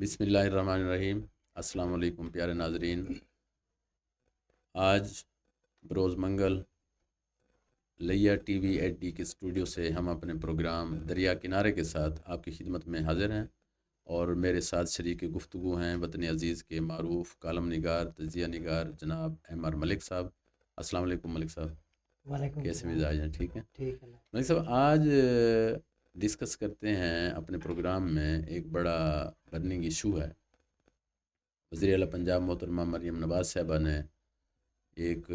بسم اللہ الرحمن الرحیم۔ السلام علیکم پیارے ناظرین۔ آج بروز منگل لیا ٹی وی ایچ ڈی کے اسٹوڈیو سے ہم اپنے پروگرام دریا کنارے کے ساتھ آپ کی خدمت میں حاضر ہیں، اور میرے ساتھ شریک گفتگو ہیں وطن عزیز کے معروف کالم نگار، تجزیہ نگار جناب احمد ملک صاحب۔ السلام علیکم ملک صاحب، وعلیکم کیسے السلام۔ مزاج ہیں؟ ٹھیک ہے ٹھیک ہے نا۔ ملک صاحب، آج ڈسکس کرتے ہیں اپنے پروگرام میں ایک بڑا برننگ ایشو ہے۔ وزیر اعلیٰ پنجاب محترمہ مریم نواز صاحبہ نے ایک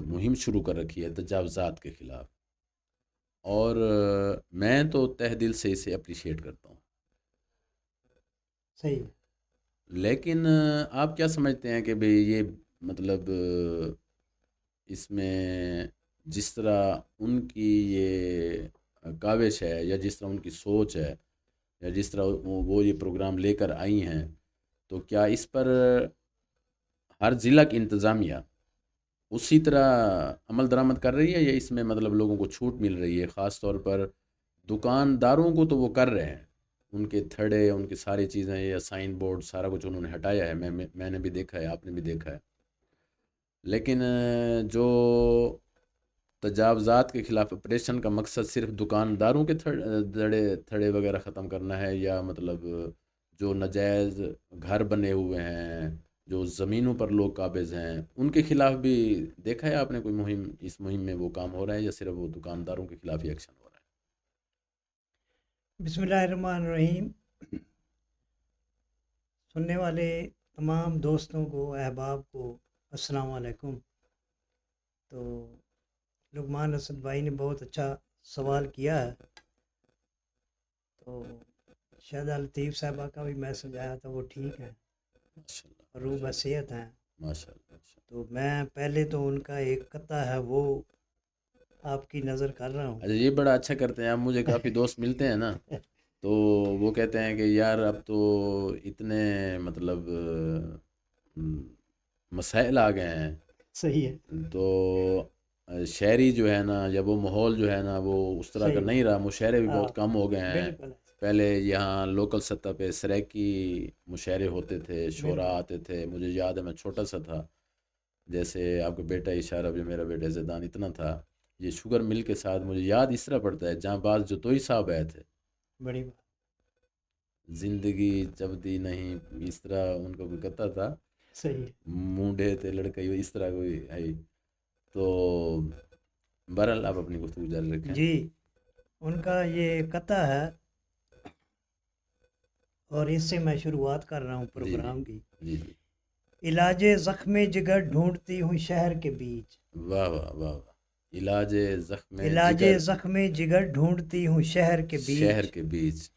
مہم شروع کر رکھی ہے تجاوزات کے خلاف، اور میں تو تہ دل سے اسے اپریشیٹ کرتا ہوں، صحیح۔ لیکن آپ کیا سمجھتے ہیں کہ بھئی یہ اس میں جس طرح ان کی یہ کاوش ہے، یا جس طرح ان کی سوچ ہے، یا جس طرح وہ یہ پروگرام لے کر آئی ہیں، تو کیا اس پر ہر ضلع کی انتظامیہ اسی طرح عمل درآمد کر رہی ہے، یا اس میں لوگوں کو چھوٹ مل رہی ہے؟ خاص طور پر دکانداروں کو تو وہ کر رہے ہیں، ان کے تھڑے، ان کی ساری چیزیں یا سائن بورڈ سارا کچھ انہوں نے ہٹایا ہے، میں نے بھی دیکھا ہے، آپ نے بھی دیکھا ہے، لیکن جو تجاوزات کے خلاف آپریشن کا مقصد صرف دکانداروں کے تھڑے وغیرہ ختم کرنا ہے، یا جو ناجائز گھر بنے ہوئے ہیں، جو زمینوں پر لوگ قابض ہیں، ان کے خلاف بھی دیکھا ہے آپ نے کوئی مہم؟ اس مہم میں وہ کام ہو رہا ہے، یا صرف وہ دکانداروں کے خلاف ہی ایکشن ہو رہا بسم اللہ الرحمن الرحیم۔ سننے والے تمام دوستوں کو، احباب کو السلام علیکم۔ تو لقمان اسد بھائی نے بہت اچھا سوال کیا ہے، تو شہزاد لطیف صاحبہ کا بھی میسج آیا تھا، وہ ٹھیک ہے، ہے؟ ماشاء اللہ، روبہ صحت ہیں۔ ماشاء اللہ، ماشاء تو میں پہلے تو ان کا ایک قطعہ ہے وہ آپ کی نظر کر رہا ہوں۔ اللہ۔ اچھا، یہ بڑا اچھا کرتے ہیں آپ، مجھے کافی دوست ملتے ہیں نا، تو وہ کہتے ہیں کہ یار اب تو اتنے مسائل آ گئے ہیں، صحیح ہے، تو شہری جو ہے نا، یا وہ ماحول جو ہے نا، وہ اس طرح کا صحیح نہیں رہا، مشاعرے بھی ہے، ہاں بہت کم ہو گئے ہیں۔ بالکل پہلے یہاں لوکل سطح پہ سریکی مشاعرے ہوتے تھے، شعراء بالکل آتے تھے، مجھے یاد ہے میں چھوٹا سا تھا، جیسے آپ کا بیٹا اشارہ بھی، میرا بیٹا زیدان اتنا تھا، یہ شوگر مل کے ساتھ مجھے یاد اس طرح پڑتا ہے، جہاں بعض جتوئی صاحب آئے تھے، بڑی بات۔ زندگی چبتی نہیں، اس طرح ان کو کوئی کہتا تھا، صحیح۔ مونڈے تھے لڑکے، اس طرح کوئی ہے۔ تو بہرحال آپ اپنی گفتگو جاری رکھیں۔ جی، ان کا یہ قطعہ ہے، اور اس سے میں شروعات کر رہا ہوں جی جی پروگرام کی۔ جی جی، علاج زخم جگر ڈھونڈتی ہوں شہر کے بیچ، واہ واہ واہ واہ۔ علاج زخم علاج جگر زخم جگر ڈھونڈتی ہوں شہر کے شہر بیچ، کے بیچ،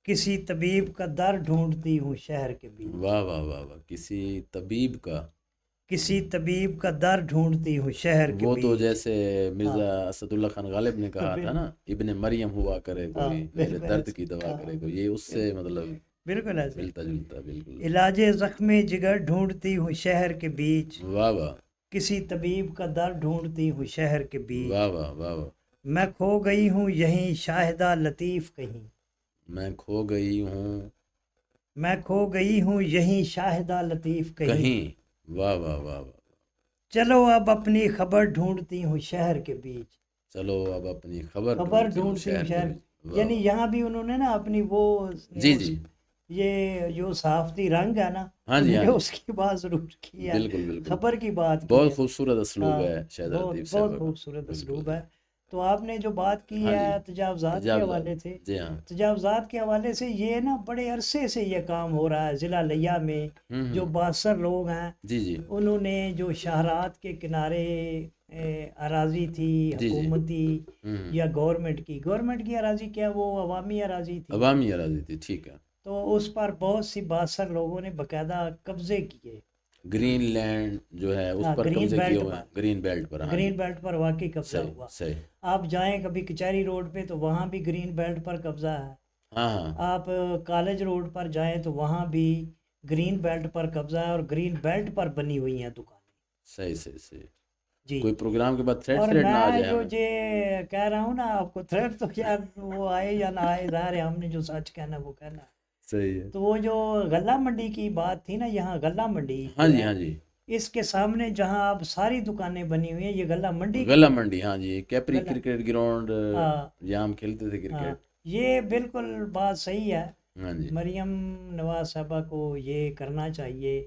کسی طبیب کا در ڈھونڈتی ہوں شہر کے بیچ، واہ واہ واہ واہ، کسی طبیب کا، کسی طبیب کا در ڈھونڈتی ہوں شہر کے وہ تو بیچ۔ جیسے ہاں مرزا اسد اللہ خان غالب نے کہا تھا نا، ابن مریم ہوا کرے ہاں کوئی، میرے بالکل درد ایسے، کی دوا ہاں کرے کوئی، یہ اس سے بالکل بالکل ایسے۔ ملتا جلتا، بالکل۔ علاج زخم جگر ڈھونڈتی ہوں شہر کے بیچ، واہ واہ کسی طبیب کا در ڈھونڈتی ہوں شہر کے واہ بیچ، واہ واہ واہ، میں کھو گئی ہوں یہیں شاہدہ لطیف کہیں، میں کھو گئی ہوں میں کھو گئی ہوں یہیں شاہدہ لطیف کہیں، کہیں، واہ واہ واہ واہ، چلو اب اپنی خبر ڈھونڈتی ہوں شہر کے بیچ، چلو اب اپنی خبر خبر ڈھونڈتی ہوں ڈھونڈتی ہوں شہر کے شہر، بیچ، واہ یعنی واہ، یہاں بھی انہوں نے نا اپنی وہ جی نیوز، جی، یہ جو صحافتی رنگ ہے نا، ہاں جی انہوں ہاں نے جی، اس کی بات ضرور کی ہے، بالکل بالکل، خبر کی بات کی بہت ہے۔ خوبصورت اسلوب ہاں، ہے شہزاد بہت لطیف بہت صاحبہ کا، خوبصورت بالکل اسلوب جی، ہے۔ تو آپ نے جو بات کی ہاں جی، ہے تجاوزات کے تجاوزات، حوالے سے، جی ہاں، تجاوزات کے حوالے سے یہ نا بڑے عرصے سے یہ کام ہو رہا ہے ضلع لیا میں۔ جو ہوں، 62 لوگ ہیں، جی جی انہوں نے جو شاہرات کے کنارے اراضی تھی جی جی، حکومتی ہوں، یا گورنمنٹ کی اراضی، کیا وہ عوامی اراضی تھی، عوامی اراضی تھی، ٹھیک ہے، تو اس پر بہت سی 62 لوگوں نے باقاعدہ قبضے کیے۔ گرین لینڈ جو ہے اس ہاں، پر گرین قبضے کیے بیلٹ ہوئے ہیں، پر، گرین بیلٹ پر، ہاں جی، گرین بیلٹ پر واقعی قبضہ صحیح ہوا۔ صحیح، آپ جائیں کبھی کچہری روڈ پہ تو وہاں بھی گرین بیلٹ پر قبضہ ہے، ہاں ہاں، آپ کالج روڈ پر جائیں تو وہاں بھی گرین بیلٹ پر قبضہ ہے، اور گرین بیلٹ پر بنی ہوئی ہیں دکانیں۔ صحیح صحیح صحیح، جی، کوئی پروگرام کے بعد اور تھریٹ نہ آ میں جائے جو ہمیں؟ یہ کہہ رہا ہوں نا آپ کو، تھریٹ تو کیا وہ آئے یا نہ آئے، ظاہر ہے ہم نے جو سچ کہنا ہے وہ کہنا ہے۔ صحیح ہے. تو وہ جو غلہ منڈی کی بات تھی نا، یہاں غلہ منڈی ہاں جو جی، ہے، ہاں جی. اس کے سامنے جہاں اب ساری دکانیں بنی ہوئی ہیں، یہ غلہ منڈی کی غلہ طرف منڈی، ہاں جی، کیپری غلہ. کرکٹ گراؤنڈ ہاں جہاں ہم کھیلتے تھے ہاں، کرکٹ. یہ بالکل بات صحیح ہے. ہاں جی. مریم نواز صاحبہ کو یہ کرنا چاہیے،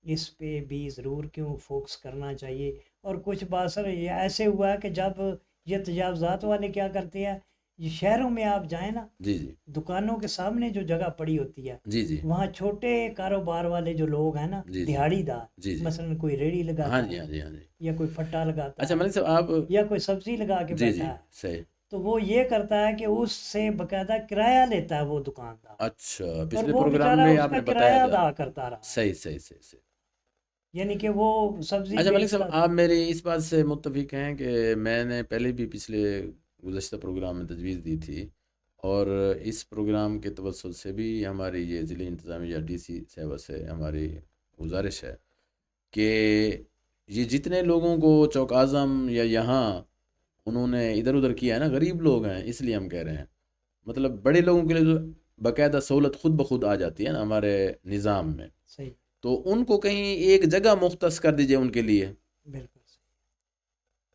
اس پہ بھی ضرور کیوں فوکس کرنا چاہیے. اور کچھ باثر یہ ایسے ہوا ہے کہ جب یہ تجاوزات والے کیا کرتے ہیں، یہ شہروں میں آپ جائیں نا، جی جی دکانوں کے سامنے جو جگہ پڑی ہوتی ہے، جی جی وہاں چھوٹے کاروبار والے جو لوگ ہیں نا، جی جی دہاڑی دار، جی جی. مثلا کوئی ریڑھی ہاں لگاتا جی، ہے ہاں جی، ہاں جی. یا کوئی پھٹا لگاتا اچھا ہے ملک صاحب آپ. یا کوئی سبزی لگا کے جی جی. بیٹھا ہے، صحیح. تو وہ یہ کرتا ہے کہ اس سے باقاعدہ کرایہ لیتا ہے وہ دکاندار، اچھا، اور پچھلے وہ پروگرام بیچارہ میں اس آپ کا نے بتایا کرایہ تھا. ادا کرتا رہا ہے، صحیح صحیح صحیح صحیح. یعنی کہ وہ سبزی اچھا ملک صاحب، بیچتا تھا. آپ میری اس بات سے متفق ہیں کہ میں نے پہلے بھی پچھلے گزشتہ پروگرام میں تجویز دی تھی، اور اس پروگرام کے توسط سے بھی ہماری یہ ضلع انتظامیہ ڈی سی صاحبہ سے ہماری گزارش ہے کہ یہ جتنے لوگوں کو چوک اعظم یا یہاں انہوں نے ادھر ادھر کیا ہے نا، غریب لوگ ہیں، اس لیے ہم کہہ رہے ہیں. مطلب بڑے لوگوں کے لیے جو باقاعدہ سہولت خود بخود آ جاتی ہے نا ہمارے نظام میں، صحیح، تو ان کو کہیں ایک جگہ مختص کر دیجئے ان کے لیے. بالکل صحیح.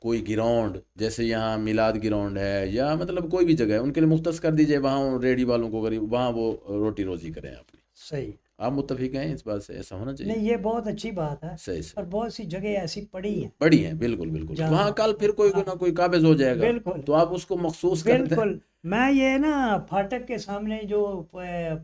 کوئی گراؤنڈ جیسے یہاں میلاد گراؤنڈ ہے، یا مطلب کوئی بھی جگہ ہے ان کے لیے مختص کر دیجئے، وہاں ریڈی والوں کو غریب وہاں وہ روٹی روزی کریں اپنی. صحیح. آپ متفق ہیں اس بات سے؟ ایسا ہونا چاہیے. نہیں، یہ بہت اچھی بات ہے. صحیح اور صحیح. بہت سی جگہ ایسی پڑی ہیں بڑی ہیں، بالکل بالکل. وہاں جہاں، کل پھر کوئی ہاں، نہ کوئی قابض ہو جائے گا، بالکل تو آپ اس کو مخصوص کر دیں. بالکل. میں یہ نا پھاٹک کے سامنے جو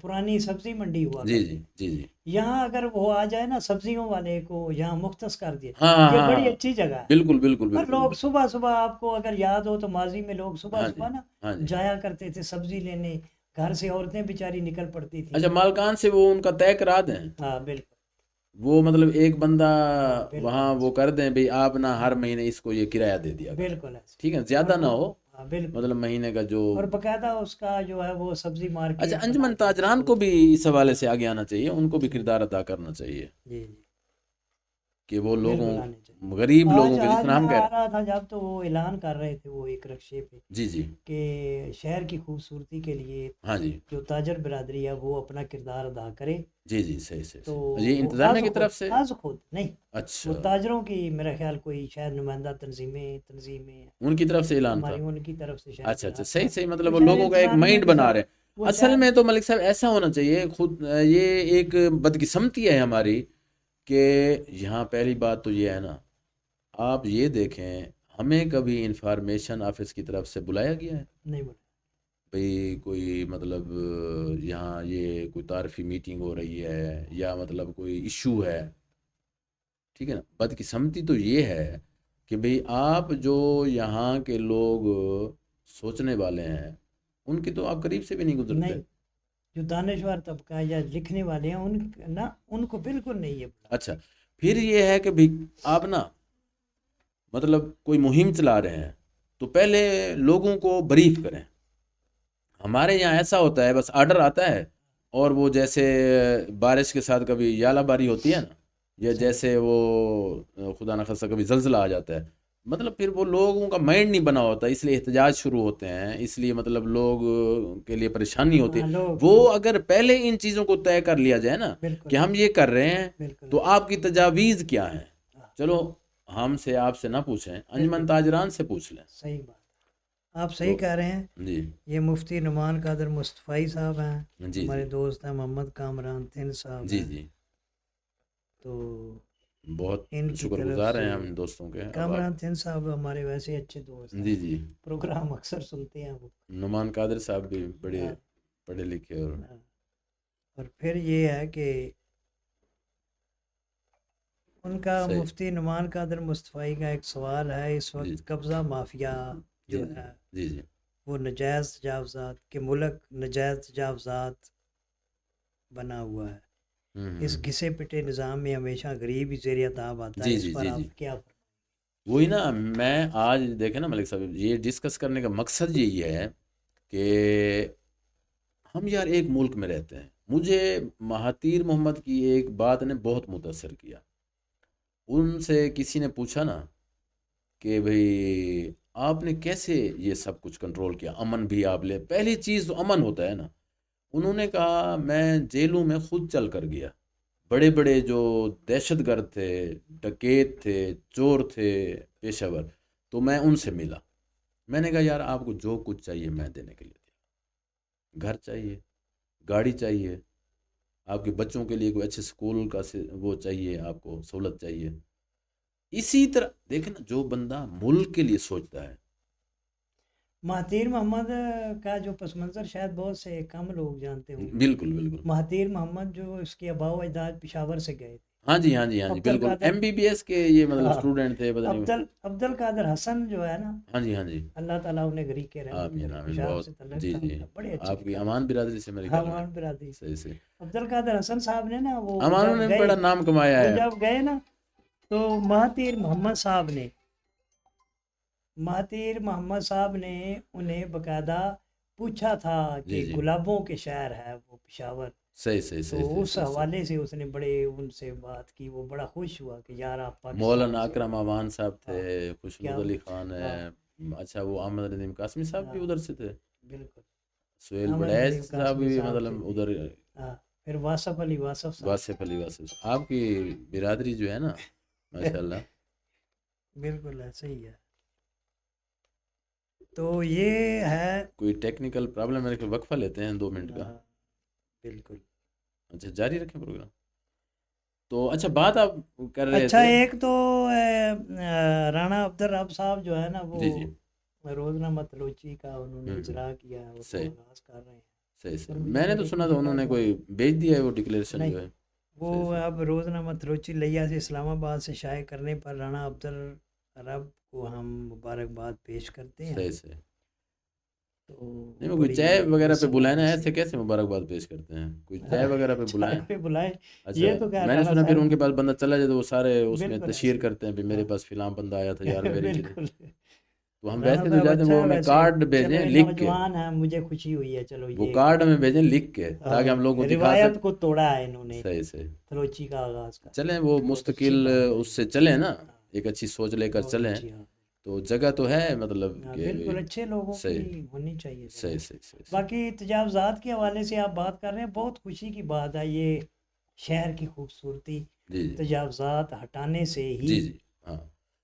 پرانی سبزی منڈی ہوا جی کرتی جی تھی، جی جی. یہاں اگر وہ آ جائے نا، سبزیوں والے کو یہاں مختص کر دیا، ہاں ہاں یہ ہاں بڑی ہاں. اچھی جگہ ہے. بالکل بالکل اور بالکل. لوگ صبح صبح، آپ کو اگر یاد ہو تو ماضی میں لوگ صبح ہاں جی، صبح نا ہاں جی. جایا کرتے تھے سبزی لینے، گھر سے عورتیں بیچاری نکل پڑتی تھیں. اچھا، مالکان سے وہ ان کا طے کرا دیں، ہاں بالکل. وہ مطلب ایک بندہ ہاں بالکل وہاں وہ ایسے. کر دیں بھئی آپ نہ ہر ہاں مہینے اس کو یہ کرایہ دے دیا کریں. بالکل ایسے. ٹھیک ہے، اور زیادہ نہ ہو، ہاں بالکل. مطلب مہینے کا جو. اور باقاعدہ اس کا جو ہے وہ سبزی اچھا، مارکیٹ بنا انجمن کے اس تاجران کو. کو بھی اس حوالے سے ہاں آگے آنا چاہیے، ان کو بھی جی کردار ادا کرنا چاہیے جی جی، کہ وہ لوگوں، بالکل آنے چاہیے. غریب آج لوگوں کے، جس آج طرح میں ہم کہہ آ رہے رہا تھا جب، تو وہ اعلان کر رہے تھے وہ ایک رکشے پہ ہیں. جی جی. کہ شہر کی خوبصورتی کے لیے ہاں جی. جو تاجر برادری ہے وہ اپنا کردار ادا کرے. جی جی. صحیح صحیح تو صحیح. یہ وہ انتظامیہ از کی خود طرف سے. از خود نہیں، اچھا، وہ تاجروں کی میرا خیال کوئی شاید نمائندہ تنظیمیں ان کی طرف سے اعلان تھا. ہماری، ان کی طرف سے شاید اچھا اچھا. اعلان صحیح تھا. صحیح. وہ مطلب وہ شاید لوگوں کا ایک انتظامیہ مائنڈ کے بنا ساتھ، رہے ہیں. وہ اصل شاید. میں تو ملک صاحب ایسا ہونا چاہیے، خود یہ ایک بدقسمتی ہے ہماری کہ یہاں پہلی بات تو یہ ہے نا، آپ یہ دیکھیں ہمیں کبھی انفارمیشن آفس کی طرف سے بلایا گیا ہے نہیں بولا. بھئی کوئی مطلب یہاں یہ کوئی تعارفی میٹنگ ہو رہی ہے یا مطلب کوئی ایشو ہے؟ ٹھیک ہے نا. بدقسمتی تو یہ ہے کہ بھئی آپ جو یہاں کے لوگ سوچنے والے ہیں ان کی تو آپ قریب سے بھی نہیں گزرتے. نہیں، جو دانشور طبقہ یا لکھنے والے ہیں ان کو بالکل نہیں یہ بولا. اچھا، پھر یہ ہے کہ بھئی آپ نا مطلب کوئی مہم چلا رہے ہیں تو پہلے لوگوں کو بریف کریں. ہمارے یہاں ایسا ہوتا ہے، بس آرڈر آتا ہے اور وہ جیسے بارش کے ساتھ کبھی یالہ باری ہوتی ہے نا، یا صحیح. جیسے وہ خدا نخواستہ کبھی زلزلہ آ جاتا ہے، مطلب پھر وہ لوگوں کا مائنڈ نہیں بنا ہوتا، اس لیے احتجاج شروع ہوتے ہیں، اس لیے مطلب لوگ کے لیے پریشانی ہوتی ہاں ہے. لوگ وہ اگر پہلے ان چیزوں کو طے کر لیا جائے نا بالکل کہ ہم یہ کر رہے ہیں بالکل تو آپ کی تجاویز کیا ہیں، ہاں، چلو ہم سے آپ سے نہ پوچھیں، انجمن بالکل تاجران سے پوچھ لیں. صحیح بات. آپ صحیح تو کہہ رہے ہیں. جی یہ مفتی نعمان قادر مصطفی صاحب ہیں، جی ہمارے جی دوست ہیں. محمد کامران تن صاحب جی ہیں. جی. تو بہت ان کی شکر طرف گزار سے ہیں ہم ان دوستوں کے. اب آپ. کامران تن صاحب ہمارے ویسے اچھے دوست ہیں، جی جی. پروگرام اکثر سنتے ہیں وہ. نعمان قادر صاحب بھی بڑے ہاں، پڑھے لکھے اور ہاں. اور پھر یہ ہے کہ ان کا صحیح. مفتی نعمان قادر مصطفی کا ایک سوال ہے. اس جی وقت قبضہ مافیا جی جو جی ہے جی جی. وہ نجائز تجاوزات کے ملک نجائز تجاوزات بنا ہوا ہے. اس گھسے پٹے نظام میں ہمیشہ غریب ہی زیر عتاب آتا ہے. جی اس جی پر جی جی. آپ کیا وہی نا، میں آج دیکھیں نا ملک صاحب، یہ ڈسکس کرنے کا مقصد یہی ہے کہ ہم یار ایک ملک میں رہتے ہیں. مجھے مہاتیر محمد کی ایک بات نے بہت متاثر کیا. ان سے کسی نے پوچھا نا کہ بھئی آپ نے کیسے یہ سب کچھ کنٹرول کیا، امن بھی آپ لے، پہلی چیز تو امن ہوتا ہے نا. انہوں نے کہا میں جیلوں میں خود چل کر گیا، بڑے بڑے جو دہشت گرد تھے، ڈکیت تھے، چور تھے پیشہ ور، تو میں ان سے ملا. میں نے کہا یار آپ کو جو کچھ چاہیے میں دینے کے لیے دیا، گھر چاہیے، گاڑی چاہیے، آپ کے بچوں کے لیے کوئی اچھے اسکول کا وہ چاہیے، آپ کو سہولت چاہیے. اسی طرح دیکھیں نا، جو بندہ ملک کے لیے سوچتا ہے. مہاتیر محمد کا جو پس منظر شاید بہت سے کم لوگ جانتے ہوں گے. بالکل بالکل. مہاتیر محمد جو اس کے آباء و اجداد پشاور سے گئے تھے. ہاں جی ہاں جی ہاں جی عبد بالکل، القادر، MBBS کے یہ مطلب ہاں، اسٹوڈنٹ تھے پتہ نہیں. عبد القادر حسن جو ہے نا، ہاں جی ہاں جی، اللہ تعالیٰ انہیں غریق کے رحمت آمین کرے، آمین. پشاور بہت سے تعلق جی تھا جی، ان کا، بڑے اچھے آپ کی امان برادری سے میرے خیال میں. امان برادری سے. صحیح سے. عبد القادر حسن صاحب نے نا وہ امانوں جب نے گئے، بڑا نام کمایا وہ ہے. جب گئے نا تو مہاتیر محمد صاحب نے انہیں باقاعدہ پوچھا تھا جی کہ جی، گلابوں کے شہر ہے وہ پشاور. صحیح صحیح صحیح تو صحیح اس صحیح. حوالے سے اس نے بڑے ان سے بات کی، وہ بڑا خوش ہوا کہ یار آپ پاکستان مولانا سے. اکرم امان صاحب تھے، ہاں، خوشنود کیا علی خان ہے. ہاں اچھا وہ احمد ندیم قاسمی صاحب بھی ہاں، ادھر سے تھے. بالکل. سہیل احمد بڑیچ ندیم صاحب قاسمی بھی صاحب سے مطلب تھے. ادھر. ہاں، پھر واصف صاحب. واصف علی واصف، آپ کی برادری جو ہے نا ماشاء اللہ. بالکل ایسے ہی ہے. تو یہ ہے. کوئی ٹیکنیکل پرابلم ہے کہ وقفہ لیتے ہیں 2 منٹ کا. ہاں، بالکل. اچھا جاری رکھیں پروگرام. تو اچھا بات آپ کر رہے اچھا تھے. ایک تو رانا عبدالرب صاحب جو ہے نا وہ جی جی. روزنامہ تلوچی کا انہوں نے ہوں اجرا کیا ہے، اس کو صحیح آغاز کر رہے ہیں. صحیح اور صحیح. مجھے میں نے تو بڑی سنا تھا خوشی کا انہوں نے اظہار کوئی بھیج دیا ہے وہ ڈکلیریشن نہیں، جو ہے. وہ صحیح صحیح. اب روزنامہ تلوچی لیا سے اسلام آباد سے شائع کرنے پر رانا عبدالرب کو ہم مبارکباد پیش کرتے ہیں. صحیح صحیح. تو نہیں وہ کوئی بڑی چائے وغیرہ پہ اس بلائے نا، حوالے سے ایسے کیسے مبارکباد پیش کرتے ہیں؟ کوئی چائے وغیرہ پہ چائے بلائیں. پہ بلائیں. اچھا یہ تو کیا میں نے رانا سنا پھر ان کے صاحب، پاس بندہ چلا جائے تو وہ سارے اس میں بالکل تشہیر ایسے ہی. کرتے ہیں، پھر میرے ہاں، پاس فلاں بندہ آیا تھا یار میری کے لیے. بالکل. تو ہم رانا ویسے تو صاحب جاتے ہیں، اچھا وہ ہے ہمیں ویسے. کارڈ چلو بھیجیں یہ لکھ کے. نوجوان ہیں، مجھے خوشی ہوئی ہے. چلو وہ یہ کارڈ ہمیں بھیجیں لکھ کے تاکہ ہم لوگ کو دکھا روایت سکیں. کو توڑا ہے انہوں نے صحیح صحیح. تلوچی کا آغاز کا. چلیں وہ بہت اچھی مستقل بات ہے. اس سے چلیں نا، ہاں، ایک اچھی سوچ لے کر بہت چلیں. اچھی. ہاں، تو جگہ تو ہے مطلب ہاں، کہ. بالکل اچھے لوگوں کی صحیح ہونی چاہیے جگہ. صحیح صحیح صحیح صحیح. باقی تجاوزات کے حوالے سے آپ بات کر رہے ہیں، بہت خوشی کی بات ہے. یہ شہر کی خوبصورتی جی جی تجاوزات ہٹانے سے ہی جی جی. ہاں.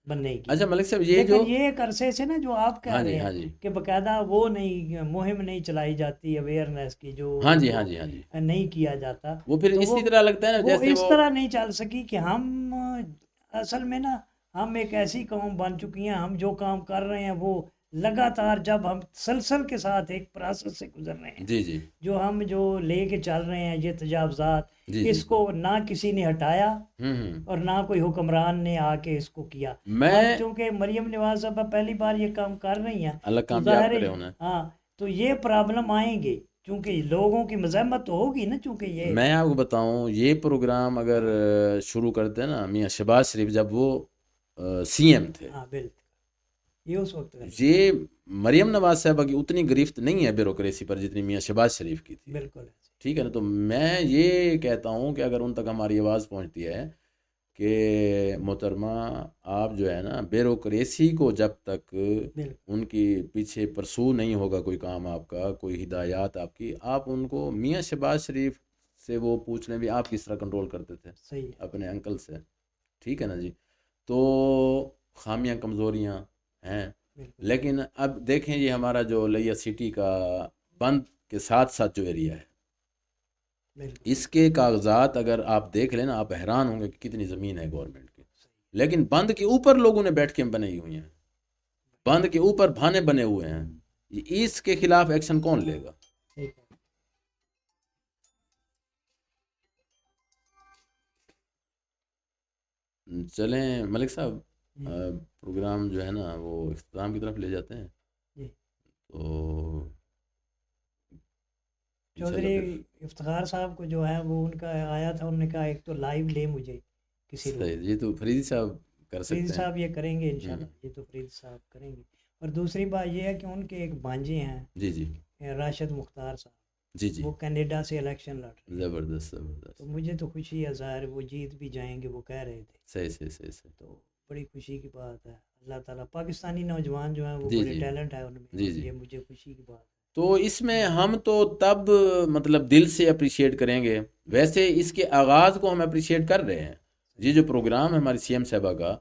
بننے کی. اچھا ملک صاحب یہ لیکن جو. یہ ایک عرصے سے نا جو آپ کہہ ہاں جی رہے ہاں ہیں جی کہ باقاعدہ وہ نہیں مہم نہیں چلائی جاتی اویئرنیس کی، جو ہاں ان جی کو ہاں جی ہاں جی. نہیں کیا جاتا. وہ پھر تو اسی طرح لگتا ہے نا وہ جیسے اس وہ. طرح نہیں چل سکی کہ ہم اصل میں نا ہم ایک ایسی قوم بن چکی ہیں، ہم جو کام کر رہے ہیں وہ لگاتار جب ہم تسلسل کے ساتھ ایک پروسیس سے گزر رہے ہیں، جی جی جو لے کے چل رہے ہیں یہ تجاوزات، جی جی. اس کو نہ کسی نے ہٹایا ہوں. اور نہ کوئی حکمران نے آ کے اس کو کیا. اب میں. چونکہ مریم نواز صاحبہ پہلی بار یہ کام کر رہی ہیں اللہ تو کامیاب ظاہر ہے کرے انہیں. ہاں تو یہ پرابلم آئیں گے، چونکہ لوگوں کی مزاحمت تو ہوگی نا، چونکہ یہ. میں آپ کو بتاؤں یہ پروگرام اگر شروع کرتے ہیں نا میاں شہباز شریف جب وہ CM تھے، ہاں بالکل یہ اس وقت کر رہے یہ مریم نواز صاحبہ کی اتنی گرفت نہیں ہے بیوروکریسی پر جتنی میاں شہباز شریف کی تھی. بالکل ٹھیک ہے نا. تو میں یہ کہتا ہوں کہ اگر ان تک ہماری آواز پہنچتی ہے کہ محترمہ آپ جو ہے نا بیوروکریسی کو جب تک بالکل ان کی پیچھے پرسو نہیں ہوگا کوئی کام آپ کا، کوئی ہدایات آپ کی، آپ ان کو میاں شہباز شریف سے وہ پوچھ لیں بھی آپ کس طرح کنٹرول کرتے تھے صحیح ہے. اپنے انکل سے. ٹھیک ہے نا جی. تو خامیاں کمزوریاں ہیں، بالکل لیکن اب دیکھیں یہ ہمارا جو لیا سٹی کا بند کے ساتھ ساتھ جو ایریا ہے، بالکل اس کے کاغذات اگر آپ دیکھ لیں نا آپ حیران ہوں گے کہ کتنی زمین ہے گورنمنٹ کی. لیکن بند کے اوپر لوگوں نے بیٹھ کے بنائی ہوئی ہیں، بند کے اوپر بھانے بنے ہوئے ہیں. اس کے خلاف ایکشن کون لے گا؟ ٹھیک ہے. چلیں ملک صاحب پروگرام جو ہے نا وہ اختتام کی طرف لے جاتے ہیں. جی. تو چودھری پھر افتخار صاحب کو جو ہے وہ ان کا آیا تھا، انہوں نے کہا ایک تو لائیو لے مجھے کسی روز. صحیح. یہ تو فریدی صاحب کر فرید سکتے ہیں. صاحب یہ کریں گے انشاءاللہ، یہ تو فرید صاحب کریں گے. اور دوسری بات یہ ہے کہ ان کے ایک بانجے ہیں جی جی راشد مختار صاحب، جی جی. وہ کینیڈا سے الیکشن لڑ رہے ہیں. زبردست زبردست. تو مجھے تو خوشی ہے، ظاہر وہ جیت بھی جائیں گے، وہ کہہ رہے تھے. صحیح صحیح صحیح صحیح. تو بڑی خوشی کی بات ہے. اللہ تعالیٰ پاکستانی نوجوان جو ہیں وہ جی بڑے جی ٹیلنٹ ہے ان میں، جی اور جی. یہ مجھے خوشی کی بات ہے. تو اس میں ہم تو تب مطلب دل سے اپریشیٹ کریں گے. ویسے اس کے آغاز کو ہم اپریشیٹ کر رہے ہیں. یہ جو پروگرام ہے ہماری سی ایم صاحبہ کا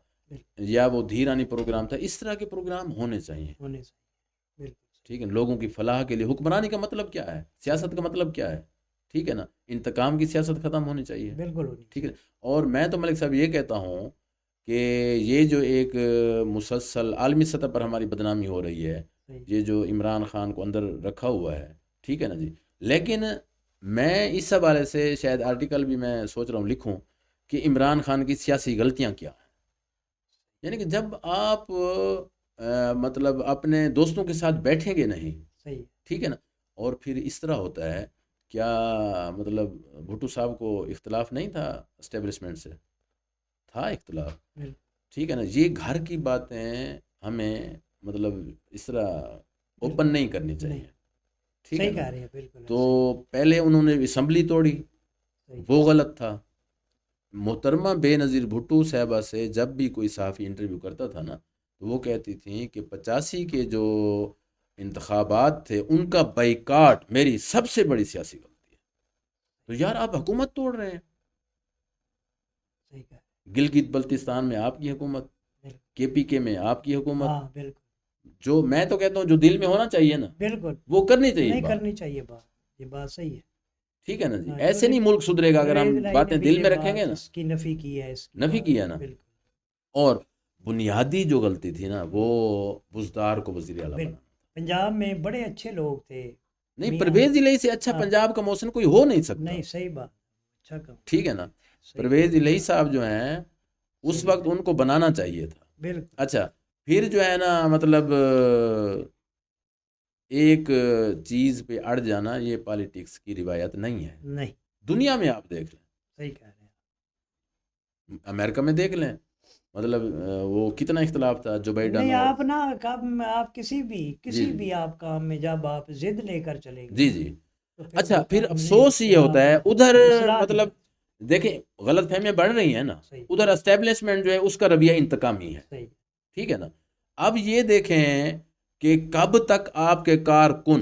یا وہ دھیرانی پروگرام تھا, اس طرح کے پروگرام ہونے چاہیے. بالکل ٹھیک ہے, لوگوں کی فلاح کے لیے. حکمرانی کا مطلب کیا ہے, سیاست کا مطلب کیا ہے, ٹھیک ہے نا, انتقام کی سیاست ختم ہونی چاہیے. بالکل ٹھیک ہے. اور میں تو ملک صاحب یہ کہتا ہوں کہ یہ جو ایک مسلسل عالمی سطح پر ہماری بدنامی ہو رہی ہے, یہ جو عمران خان کو اندر رکھا ہوا ہے, ٹھیک ہے نا جی, لیکن میں اس حوالے سے شاید آرٹیکل بھی میں سوچ رہا ہوں لکھوں کہ عمران خان کی سیاسی غلطیاں کیا ہیں. یعنی کہ جب آپ مطلب اپنے دوستوں کے ساتھ بیٹھیں گے نہیں, ٹھیک ہے نا, اور پھر اس طرح ہوتا ہے, کیا مطلب بھٹو صاحب کو اختلاف نہیں تھا اسٹیبلشمنٹ سے, تھا اختلاف, ٹھیک ہے نا. یہ گھر کی باتیں ہمیں مطلب اس طرح اوپن نہیں کرنی چاہیے, ٹھیک ہے نا. تو پہلے انہوں نے اسمبلی توڑی, وہ غلط تھا. محترمہ بے نظیر بھٹو صاحبہ سے جب بھی کوئی صحافی انٹرویو کرتا تھا نا, تو وہ کہتی تھیں کہ 85 کے جو انتخابات تھے ان کا بائیکاٹ میری سب سے بڑی سیاسی غلطی ہے. تو یار آپ حکومت توڑ رہے ہیں. گلگت بلتستان میں آپ کی حکومت, کے پی کے میں آپ کی حکومت, جو میں تو کہتا ہوں جو دل میں ہونا چاہیے نا, بالکل وہ کرنی چاہیے. نہیں کرنی چاہیے بات, یہ بات صحیح ہے. ٹھیک ہے نا جی, ایسے نہیں ملک سدھرے گا اگر ہم باتیں دل میں رکھیں گے نا. اس کی نفی کی ہے, نفی کیا نا. اور بنیادی جو غلطی تھی نا, وہ بزدار کو وزیر اعلیٰ بنا. پنجاب میں بڑے اچھے لوگ تھے. نہیں, پرویز الہی سے اچھا پنجاب کا موسن کوئی ہو نہیں سکتا. نہیں, صحیح بات, اچھا کہا. ٹھیک ہے نا. پرویز الہی صاحب جو ہیں اس وقت ان کو بنانا چاہیے تھا. بالکل. اچھا, پھر جو ہے نا مطلب ایک چیز پہ اڑ جانا, یہ پالیٹکس کی روایت نہیں ہے. نہیں, دنیا میں آپ دیکھ لیں, صحیح کہہ رہے ہیں, امریکہ میں دیکھ لیں, مطلب وہ کتنا اختلاف تھا جو بائیڈن. نہیں, آپ نا آپ کسی بھی آپ کام میں جب آپ ضد لے کر چلیں گے. جی جی. اچھا, پھر افسوس یہ ہوتا ہے ادھر مطلب دیکھیں غلط فہمیاں بڑھ رہی ہیں نا, ادھر اسٹیبلشمنٹ جو ہے اس کا رویہ انتقامی ہے. ٹھیک ہے نا. اب یہ دیکھیں کہ کب تک آپ کے کارکن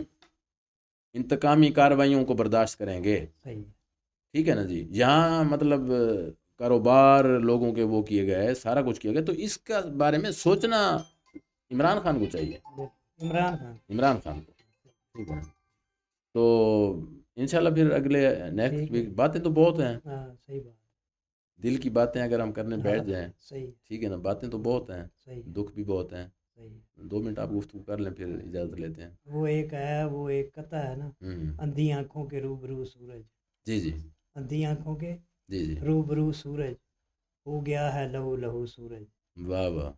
انتقامی کارروائیوں کو برداشت کریں گے. ٹھیک ہے نا جی. یہاں مطلب کاروبار لوگوں کے وہ کیے گئے, سارا کچھ کیا گیا, تو اس کا بارے میں سوچنا عمران خان کو چاہیے. عمران خان کو, ٹھیک ہے. تو انشاءاللہ پھر اگلے نیکسٹ ویک باتیں تو بہت ہیں. صحیح بات, دل کی باتیں اگر ہم کرنے بیٹھ جائیں, ٹھیک ہے نا, باتیں تو بہت ہیں, دکھ بھی بہت ہیں. 2 منٹ آپ گفتگو کر لیں پھر اجازت لیتے ہیں. وہ ایک قطع ہے نا, اندھی آنکھوں کے روبرو سورج. جی جی. اندھی آنکھوں کے جی جی روبرو سورج ہو گیا ہے لہو لہو سورج. واہ واہ.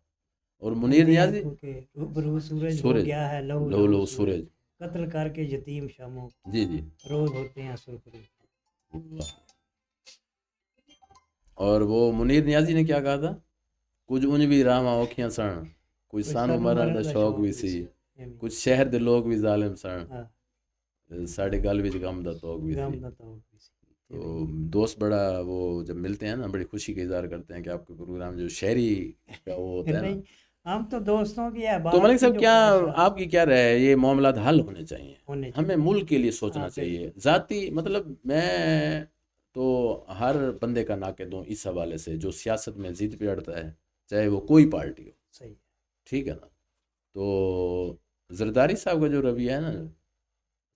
اور منیر نیازی کے روبرو سورج ہو گیا ہے لہو لہو سورج, قتل کر کے یتیم شاموں. جی جی. روز ہوتے ہیں سرخرو. اور وہ منیر نیازی نے کیا کہا تھا, کچھ انج بھی راما اوکھیاں سن, کچھ سانو مرن دا شوق بھی سی, کچھ شہر دے لوگ بھی ظالم سن, ساڑے گل وچ غم دا توق بھی سی. تو دوست بڑا وہ جب ملتے ہیں نا بڑی خوشی کا اظہار کرتے ہیں کہ آپ کا پروگرام جو شہری کا وہ ہوتا ہے نا, ہم تو دوستوں کی ہے بات. تو ملک صاحب کیا آپ کی کیا رائے ہے, یہ معاملات حل ہونے چاہیے, ہمیں ملک کے لیے سوچنا چاہیے. ذاتی مطلب میں تو ہر بندے کا ناقد ہوں اس حوالے سے جو سیاست میں ضد پہ اڑتا ہے, چاہے وہ کوئی پارٹی ہو. صحیح, ٹھیک ہے نا. تو زرداری صاحب کا جو رویہ ہے نا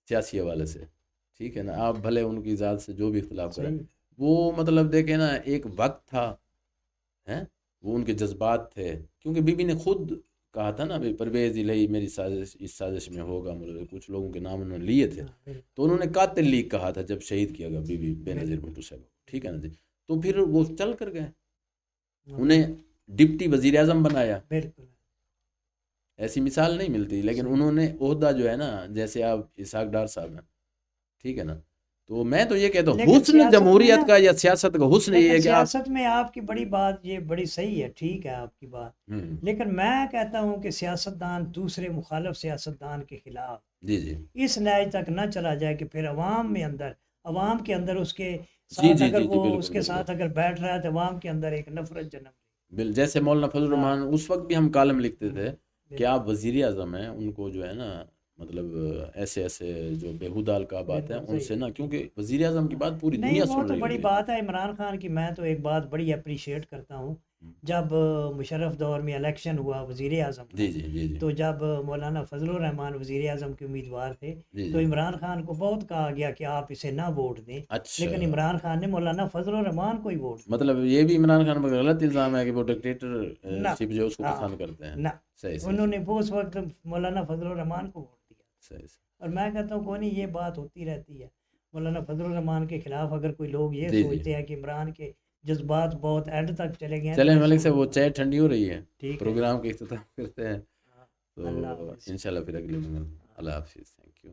سیاسی حوالے سے, ٹھیک ہے نا, آپ بھلے ان کی ذات سے جو بھی اختلاف کریں, وہ مطلب دیکھیں نا ایک وقت تھا, وہ ان کے جذبات تھے, کیونکہ بی بی نے خود کہا تھا نا بھائی پرویز الہی میری سازش اس سازش میں ہوگا, مطلب کچھ لوگوں کے نام انہوں نے لیے تھے, تو انہوں نے قاتل لیگ کہا تھا جب شہید کیا گیا بی بی بے نظیر بھٹو صاحب. ٹھیک ہے نا جی. تو پھر وہ چل کر گئے, انہیں ڈپٹی وزیر اعظم بنایا. ایسی مثال نہیں ملتی, لیکن انہوں نے عہدہ جو ہے نا, جیسے آپ اسحاق ڈار صاحب ہیں, ٹھیک ہے نا. تو میں تو یہ کہتا ہوں حسن جمہوریت کا یا سیاست کا حسن یہ ہے کہ سیاست میں آپ کی بڑی بات یہ بڑی صحیح ہے, ٹھیک ہے آپ کی بات, لیکن میں کہتا ہوں کہ سیاستدان دوسرے مخالف سیاستدان کے خلاف جی جی اس نہج تک نہ چلا جائے کہ پھر عوام کے اندر اس کے ساتھ اگر وہ اس کے ساتھ اگر بیٹھ رہا ہے تو عوام کے اندر ایک نفرت جنم. جیسے مولانا فضل الرحمان اس وقت بھی ہم کالم لکھتے تھے کہ آپ وزیر اعظم ہیں, ان کو جو ہے نا مطلب ایسے ایسے جو بیہودہ القابات ہیں بالکل ان صحیح سے نہ، کیونکہ وزیر اعظم کی بات پوری نہیں، دنیا وہ سن تو رہی بڑی ہوگی. بات ہے عمران خان کی. میں تو ایک بات بڑی اپریشیٹ کرتا ہوں، جب مشرف دور میں الیکشن ہوا وزیر اعظم کا، جی جی جی جی تو جب مولانا فضل الرحمان وزیر اعظم کے امیدوار تھے جی تو جی. عمران خان کو بہت کہا گیا کہ آپ اسے نہ ووٹ دیں، اچھا، لیکن عمران خان نے مولانا فضل الرحمان کو ہی ووٹ دیا. مطلب یہ بھی عمران خان پر غلط الزام ہے کہ وہ ڈکٹیٹر نہ، شپ جو اس کو ہاں، پسند کرتے ہیں. نہ، صحیح صحیح انہوں نے صحیح وہ اس وقت مولانا فضل الرحمان کو ووٹ دیا. صحیح صحیح. اور میں کہتا ہوں کوئی نہیں، یہ بات ہوتی رہتی ہے. مولانا فضل الرحمان کے خلاف اگر کوئی لوگ یہ جی جی. سوچتے ہیں کہ عمران کے جذبات بہت اینڈ تک چلے گئے ہیں تو چلیں ایسی ملک صاحب، وہ کوئی چائے ٹھنڈی ہو رہی ہے، ٹھیک ہے. پروگرام کا اختتام کرتے ہیں. ہاں، تو اللہ حافظ. انشاءاللہ پھر اگلی بار. اللہ حافظ. Thank you.